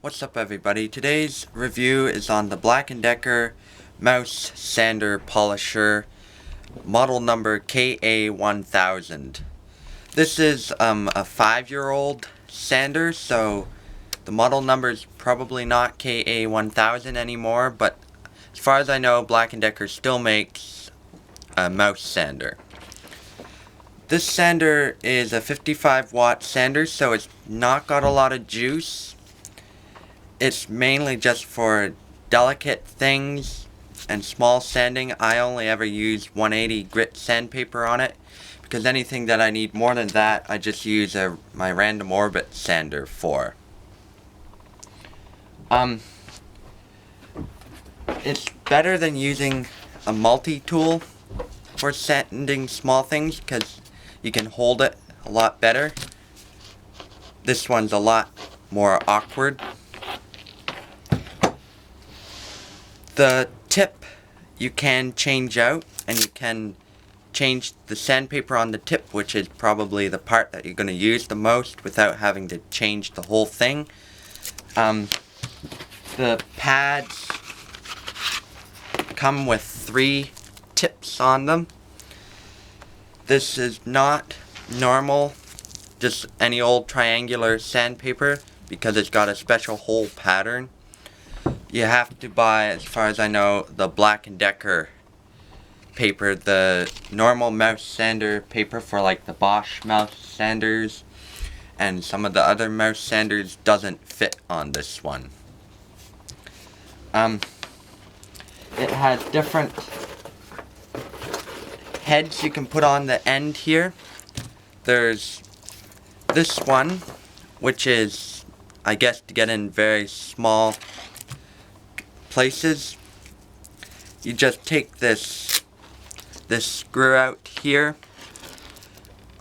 What's up everybody? Today's review is on the Black & Decker Mouse Sander Polisher model number KA1000. This is a 5-year-old sander, so the model number is probably not KA1000 anymore, but as far as I know, Black & Decker still makes a mouse sander. This sander is a 55 watt sander, so it's not got a lot of juice. It's mainly just for delicate things and small sanding. I only ever use 180 grit sandpaper on it, because anything that I need more than that, I just use my random orbit sander for. It's better than using a multi-tool for sanding small things, because you can hold it a lot better. This one's a lot more awkward. The tip you can change out, and you can change the sandpaper on the tip, which is probably the part that you're going to use the most without having to change the whole thing. The pads come with 3 tips on them. This is not normal, just any old triangular sandpaper, because it's got a special hole pattern. You have to buy, as far as I know, the Black & Decker paper, the normal mouse sander paper for like the Bosch mouse sanders and some of the other mouse sanders doesn't fit on this one. It has different heads you can put on the end here. There's this one, which is, I guess, to get in very small places. You just take this screw out here,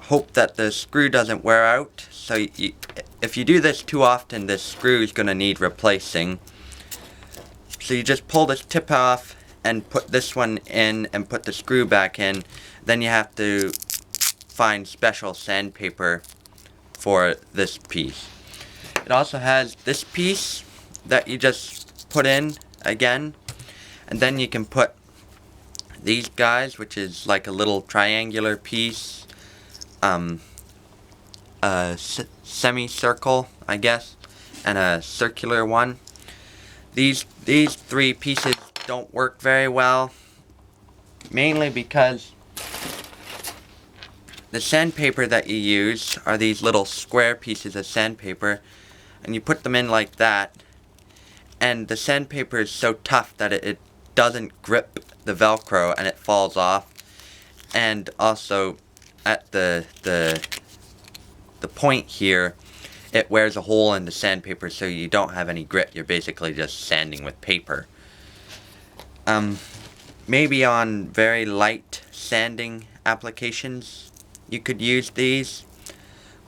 hope that the screw doesn't wear out. So if you do this too often, this screw is going to need replacing. So you just pull this tip off and put this one in and put the screw back in. Then you have to find special sandpaper for this piece. It also has this piece that you just put in again, and then you can put these guys, which is like a little triangular piece, a semicircle, I guess, and a circular one. These 3 pieces don't work very well, mainly because the sandpaper that you use are these little square pieces of sandpaper, and you put them in like that, and the sandpaper is so tough that it doesn't grip the Velcro and it falls off. And also at the point here, it wears a hole in the sandpaper, so you don't have any grip. You're basically just sanding with paper. Maybe on very light sanding applications you could use these,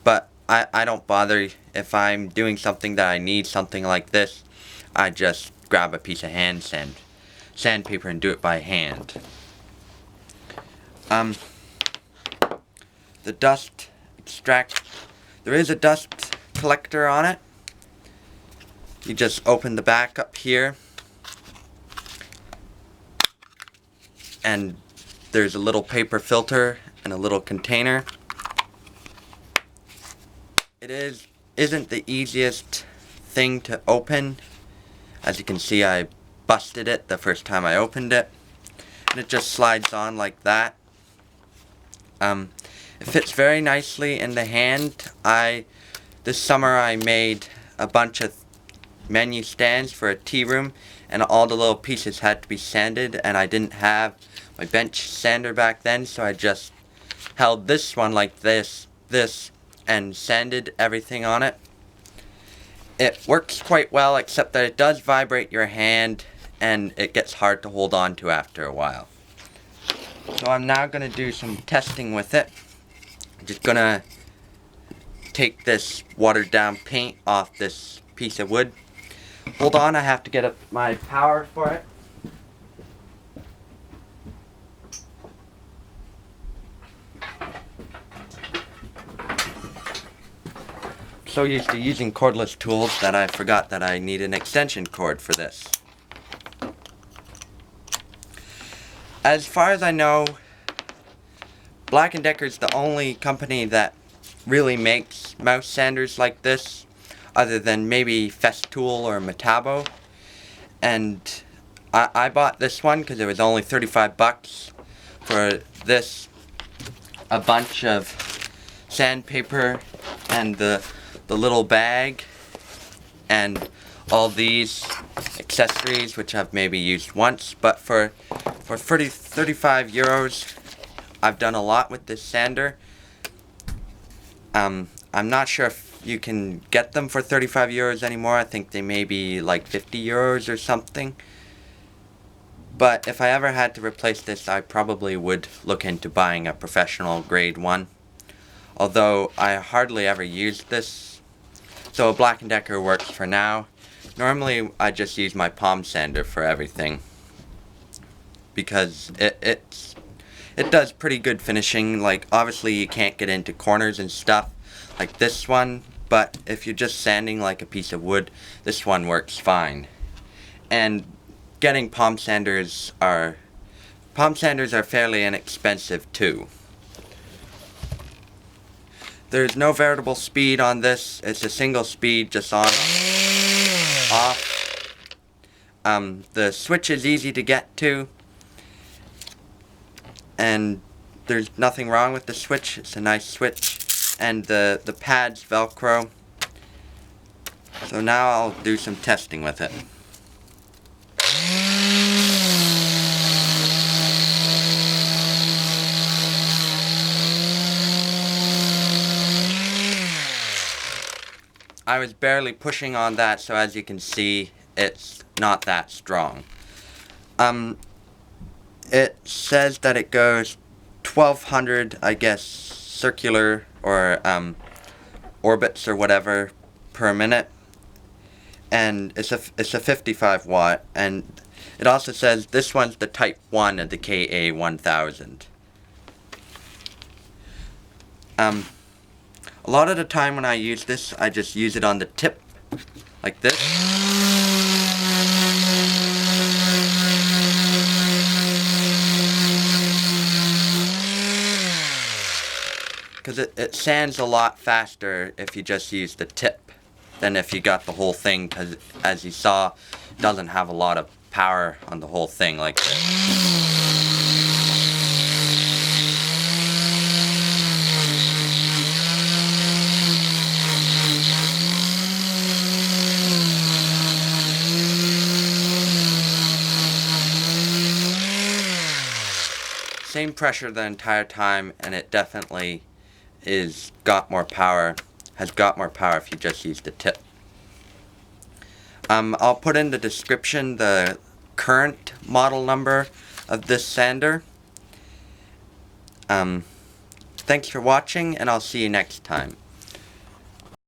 but I don't bother. If I'm doing something that I need something like this, I just grab a piece of sandpaper and do it by hand. The dust extract, there is a dust collector on it. You just open the back up here, and there's a little paper filter and a little container. It isn't the easiest thing to open. As you can see, I busted it the first time I opened it, and it just slides on like that. It fits very nicely in the hand. This summer I made a bunch of menu stands for a tea room, and all the little pieces had to be sanded, and I didn't have my bench sander back then, so I just held this one like this, and sanded everything on it. It works quite well, except that it does vibrate your hand, and it gets hard to hold on to after a while. So I'm now going to do some testing with it. I'm just going to take this watered down paint off this piece of wood. Hold on, I have to get up my power for it. so used to using cordless tools that I forgot that I need an extension cord for this. As far as I know, Black & Decker is the only company that really makes mouse sanders like this, other than maybe Festool or Metabo. And I bought this one because it was only 35 bucks for this, a bunch of sandpaper, and the little bag, and all these accessories, which I've maybe used once. But for 35 euros, I've done a lot with this sander. I'm not sure if you can get them for 35 euros anymore. I think they may be like 50 euros or something. But if I ever had to replace this, I probably would look into buying a professional grade one. Although I hardly ever use this, so a Black & Decker works for now. Normally I just use my palm sander for everything, because it does pretty good finishing. Like, obviously you can't get into corners and stuff like this one, but if you're just sanding like a piece of wood, this one works fine. And getting palm sanders are fairly inexpensive too. There's no variable speed on this. It's a single speed, just on, off. The switch is easy to get to, and there's nothing wrong with the switch. It's a nice switch, and the pad's Velcro. So now I'll do some testing with it. I was barely pushing on that, so as you can see, it's not that strong. It says that it goes 1200, I guess, circular or orbits or whatever per minute, and it's a 55 watt, and it also says this one's the Type 1 of the KA1000. A lot of the time when I use this, I just use it on the tip, like this. Because it sands a lot faster if you just use the tip than if you got the whole thing, because as you saw, it doesn't have a lot of power on the whole thing like this. Same pressure the entire time, and it definitely has got more power if you just use the tip. I'll put in the description the current model number of this sander. Thanks for watching, and I'll see you next time.